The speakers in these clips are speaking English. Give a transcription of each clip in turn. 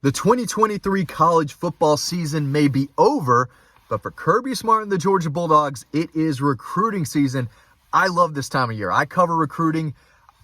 The 2023 college football season may be over, but for Kirby Smart and the Georgia Bulldogs, it is recruiting season. I love this time of year. I cover recruiting.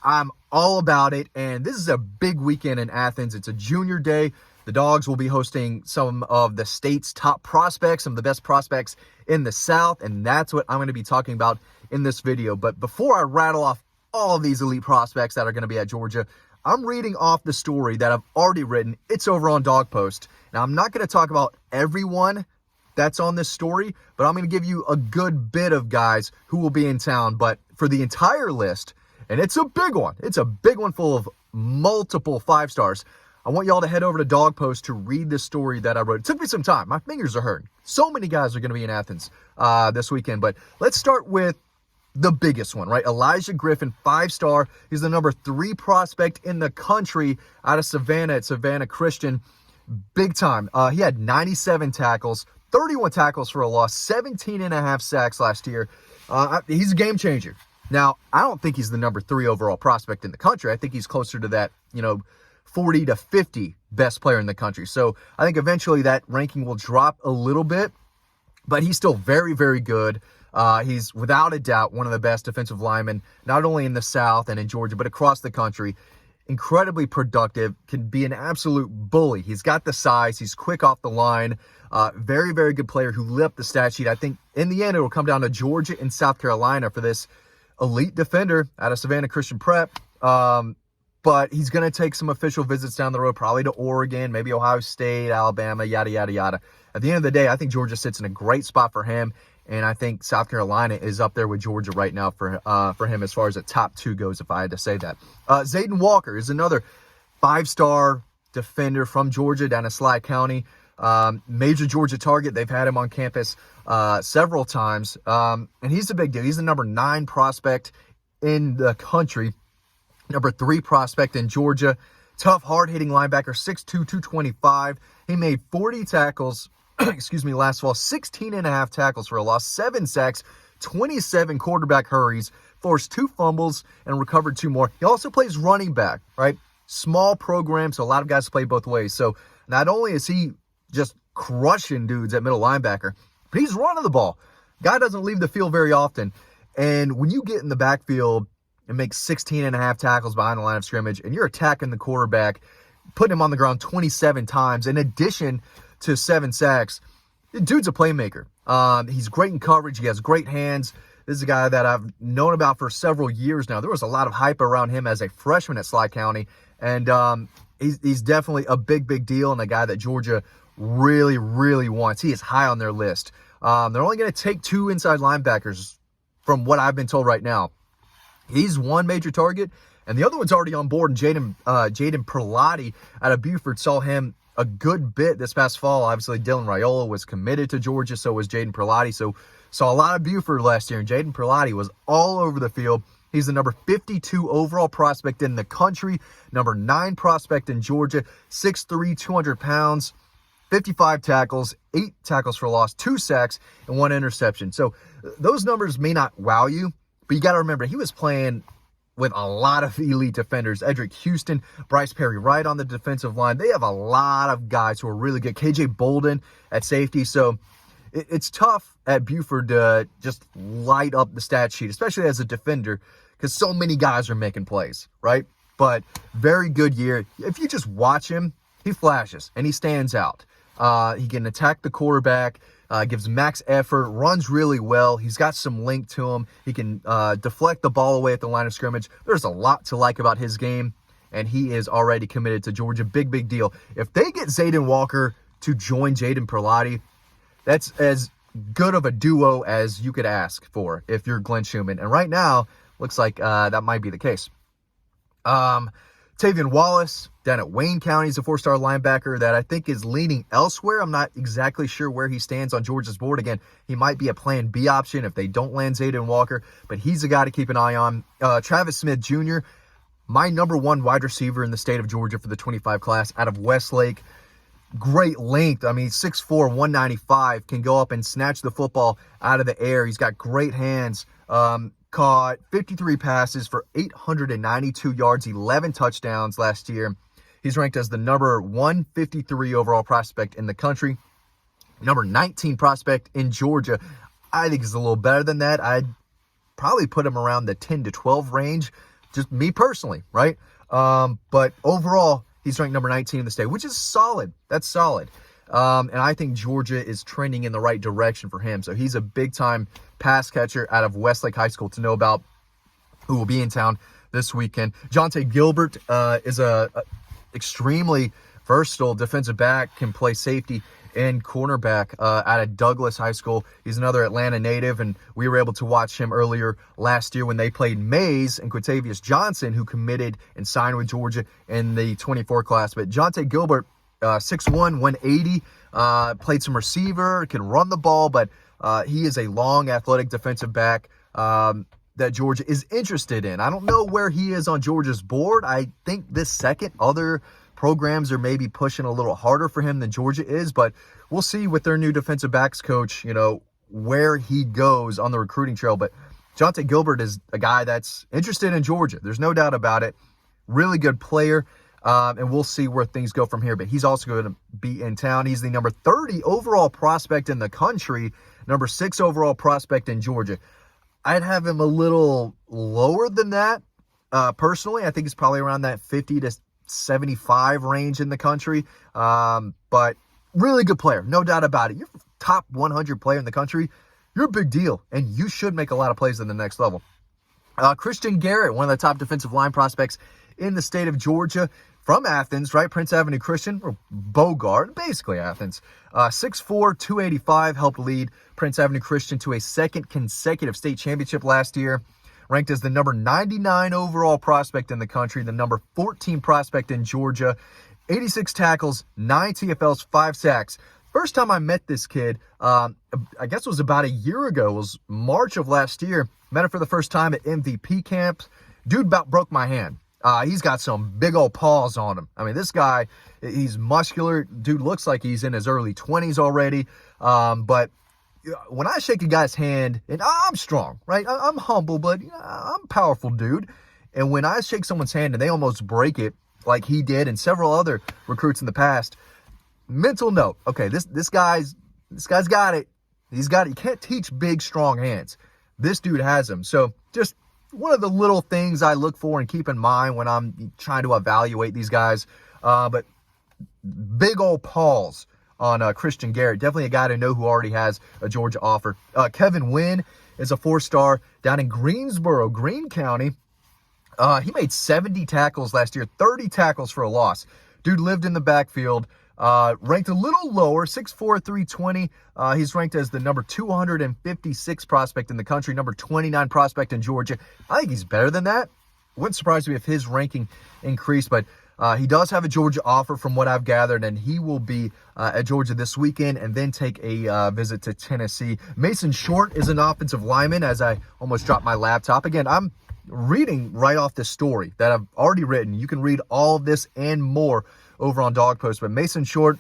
I'm all about it, and this is a big weekend in Athens. It's a junior day. The Dogs will be hosting some of the state's top prospects, some of the best prospects in the South, and that's what I'm going to be talking about in this video. But before I rattle off all of these elite prospects that are going to be at Georgia, I'm reading off the story that I've already written. It's over on Dawg Post. Now, I'm not going to talk about everyone that's on this story, but I'm going to give you a good bit of guys who will be in town. But for the entire list, and it's a big one full of multiple 5-stars, I want y'all to head over to Dawg Post to read this story that I wrote. It took me some time. My fingers are hurting. So many guys are going to be in Athens this weekend. But let's start with the biggest one, right? Elijah Griffin, 5-star. He's the number 3 prospect in the country out of Savannah at Savannah Christian. Big time. He had 97 tackles, 31 tackles for a loss, 17.5 sacks last year. He's a game changer. Now, I don't think he's the number 3 overall prospect in the country. I think he's closer to that, 40 to 50 best player in the country. So I think eventually that ranking will drop a little bit, but he's still very, very good. He's without a doubt one of the best defensive linemen, not only in the South and in Georgia, but across the country. Incredibly productive, can be an absolute bully. He's got the size. He's quick off the line. Very, very good player who lit up the stat sheet. I think in the end, it will come down to Georgia and South Carolina for this elite defender out of Savannah Christian Prep. But he's going to take some official visits down the road, probably to Oregon, maybe Ohio State, Alabama, yada, yada, yada. At the end of the day, I think Georgia sits in a great spot for him. And I think South Carolina is up there with Georgia right now for him as far as the top 2 goes, if I had to say that. Zayden Walker is another 5-star defender from Georgia down in Sly County. Major Georgia target. They've had him on campus several times. And he's a big deal. He's the number 9 prospect in the country. Number 3 prospect in Georgia. Tough, hard-hitting linebacker, 6'2", 225. He made 40 tackles last fall, 16.5 tackles for a loss, 7 sacks, 27 quarterback hurries, forced 2 fumbles, and recovered 2 more. He also plays running back, right? Small program, so a lot of guys play both ways. So not only is he just crushing dudes at middle linebacker, but he's running the ball. Guy doesn't leave the field very often. And when you get in the backfield and make 16.5 tackles behind the line of scrimmage, and you're attacking the quarterback, putting him on the ground 27 times, in addition to 7 sacks. The dude's a playmaker. He's great in coverage. He has great hands. This is a guy that I've known about for several years now. There was a lot of hype around him as a freshman at Sly County, and he's definitely a big, big deal and a guy that Georgia really, really wants. He is high on their list. They're only going to take 2 inside linebackers from what I've been told right now. He's one major target, and the other one's already on board. And Jaden Perlotti out of Buford saw him a good bit this past fall. Obviously, Dylan Raiola was committed to Georgia, so was Jaden Perlotti. So saw a lot of Buford last year, and Jaden Perlotti was all over the field. He's the number 52 overall prospect in the country, number 9 prospect in Georgia, 6'3", 200 pounds, 55 tackles, 8 tackles for loss, 2 sacks, and 1 interception. So those numbers may not wow you, but you got to remember, he was playing with a lot of elite defenders. Edric Houston, Bryce Perry-Wright on the defensive line. They have a lot of guys who are really good. KJ Bolden at safety. So it's tough at Buford to just light up the stat sheet, especially as a defender, because so many guys are making plays, right? But very good year. If you just watch him, he flashes and he stands out. He can attack the quarterback, gives max effort, runs really well. He's got some length to him. He can deflect the ball away at the line of scrimmage. There's a lot to like about his game, and he is already committed to Georgia. Big, big deal. If they get Zayden Walker to join Jaden Perlotti, that's as good of a duo as you could ask for if you're Glenn Schumann. And right now, looks like that might be the case. Tavian Wallace down at Wayne County is a 4-star linebacker that I think is leaning elsewhere. I'm not exactly sure where he stands on Georgia's board. Again, he might be a plan B option if they don't land Zayden Walker, but he's a guy to keep an eye on. Travis Smith Jr., my number 1 wide receiver in the state of Georgia for the 25 class out of Westlake. Great length. I mean, 6'4", 195, can go up and snatch the football out of the air. He's got great hands. Caught 53 passes for 892 yards, 11 touchdowns last year. He's ranked as the number 153 overall prospect in the country, number 19 prospect in Georgia. I think he's a little better than that. I'd probably put him around the 10 to 12 range, just me personally, right? But overall, he's ranked number 19 in the state, which is solid. That's solid. And I think Georgia is trending in the right direction for him. So he's a big-time pass catcher out of Westlake High School to know about, who will be in town this weekend. Jonte Gilbert is a extremely versatile defensive back, can play safety and cornerback out of Douglas High School. He's another Atlanta native, and we were able to watch him earlier last year when they played Mays and Quintavious Johnson, who committed and signed with Georgia in the 24 class. But Jonte Gilbert, 6'1", 180, played some receiver, can run the ball, but he is a long, athletic defensive back that Georgia is interested in. I don't know where he is on Georgia's board. I think this second, other programs are maybe pushing a little harder for him than Georgia is, but we'll see with their new defensive backs coach, where he goes on the recruiting trail. But Jonte Gilbert is a guy that's interested in Georgia. There's no doubt about it. Really good player, and we'll see where things go from here. But he's also going to be in town. He's the number 30 overall prospect in the country, number 6 overall prospect in Georgia. I'd have him a little lower than that. Personally, I think he's probably around that 50 to 75 range in the country. But really good player, no doubt about it. You're top 100 player in the country. You're a big deal, and you should make a lot of plays at the next level. Christian Garrett, one of the top defensive line prospects in the state of Georgia, from Athens, right? Prince Avenue Christian, or Bogart, basically Athens. 6'4", 285, helped lead Prince Avenue Christian to a second consecutive state championship last year. Ranked as the number 99 overall prospect in the country, the number 14 prospect in Georgia, 86 tackles, 9 TFLs, 5 sacks. First time I met this kid, I guess it was about a year ago. It was March of last year. Met him for the first time at MVP camp. Dude about broke my hand. He's got some big old paws on him. I mean, this guy, he's muscular. Dude looks like he's in his early 20s already. But when I shake a guy's hand, and I'm strong, right? I'm humble, but I'm a powerful dude. And when I shake someone's hand and they almost break it, like he did and several other recruits in the past, mental note, okay, this guy's got it. He's got it. You can't teach big, strong hands. This dude has them. So just one of the little things I look for and keep in mind when I'm trying to evaluate these guys. But big old paws on Christian Garrett. Definitely a guy to know who already has a Georgia offer. Kevin Wynn is a 4-star down in Greensboro, Greene County. He made 70 tackles last year, 30 tackles for a loss. Dude lived in the backfield. Ranked a little lower, 6'4", 320. He's ranked as the number 256 prospect in the country, number 29 prospect in Georgia. I think he's better than that. Wouldn't surprise me if his ranking increased, but he does have a Georgia offer from what I've gathered, and he will be at Georgia this weekend and then take a visit to Tennessee. Mason Short is an offensive lineman, as I almost dropped my laptop. Again, I'm reading right off the story that I've already written. You can read all of this and more over on Dawg Post. But Mason Short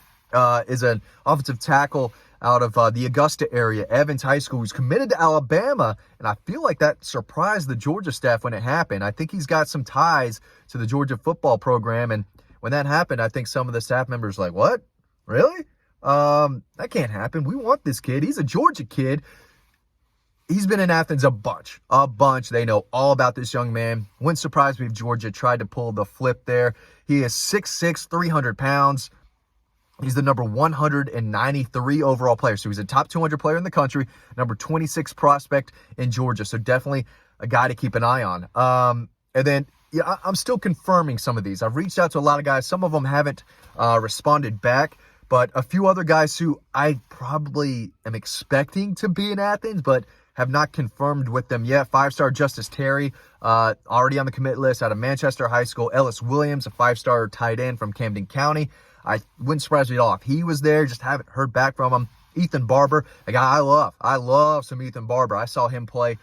is an offensive tackle out of the Augusta area, Evans High School, who's committed to Alabama, and I feel like that surprised the Georgia staff when it happened. I think he's got some ties to the Georgia football program, and when that happened, I think some of the staff members were like, what? Really? That can't happen. We want this kid. He's a Georgia kid. He's been in Athens a bunch. They know all about this young man. Wouldn't surprise me if Georgia tried to pull the flip there. He is 6'6", 300 pounds. He's the number 193 overall player. So he's a top 200 player in the country, number 26 prospect in Georgia. So definitely a guy to keep an eye on. And then I'm still confirming some of these. I've reached out to a lot of guys. Some of them haven't responded back. But a few other guys who I probably am expecting to be in Athens, but have not confirmed with them yet. 5-star Justice Terry, already on the commit list out of Manchester High School. Ellis Williams, a 5-star tight end from Camden County. I wouldn't surprise me at all if he was there. Just haven't heard back from him. Ethan Barber, a guy I love. I love some Ethan Barber. I saw him play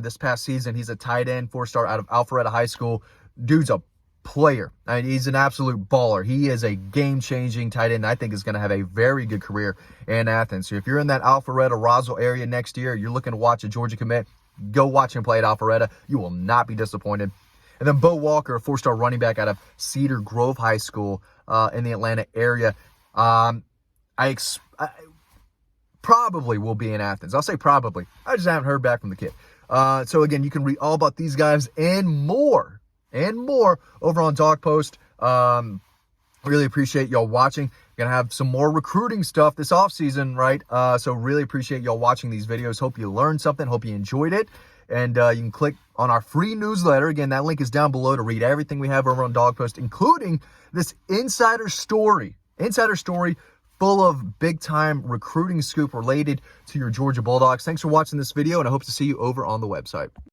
this past season. He's a tight end, 4-star out of Alpharetta High School. Dude's a player. I mean, he's an absolute baller. He is a game-changing tight end. I think is going to have a very good career in Athens. So if you're in that Alpharetta, Roswell area next year, you're looking to watch a Georgia commit, go watch him play at Alpharetta. You will not be disappointed. And then Bo Walker, a 4-star running back out of Cedar Grove High School in the Atlanta area. I probably will be in Athens. I'll say probably. I just haven't heard back from the kid. So again, you can read all about these guys and more over on Dawg Post. Really appreciate y'all watching. Gonna have some more recruiting stuff this offseason, right? So really appreciate y'all watching these videos. Hope you learned something. Hope you enjoyed it. And you can click on our free newsletter. Again, that link is down below to read everything we have over on Dawg Post, including this insider story full of big-time recruiting scoop related to your Georgia Bulldogs. Thanks for watching this video, and I hope to see you over on the website.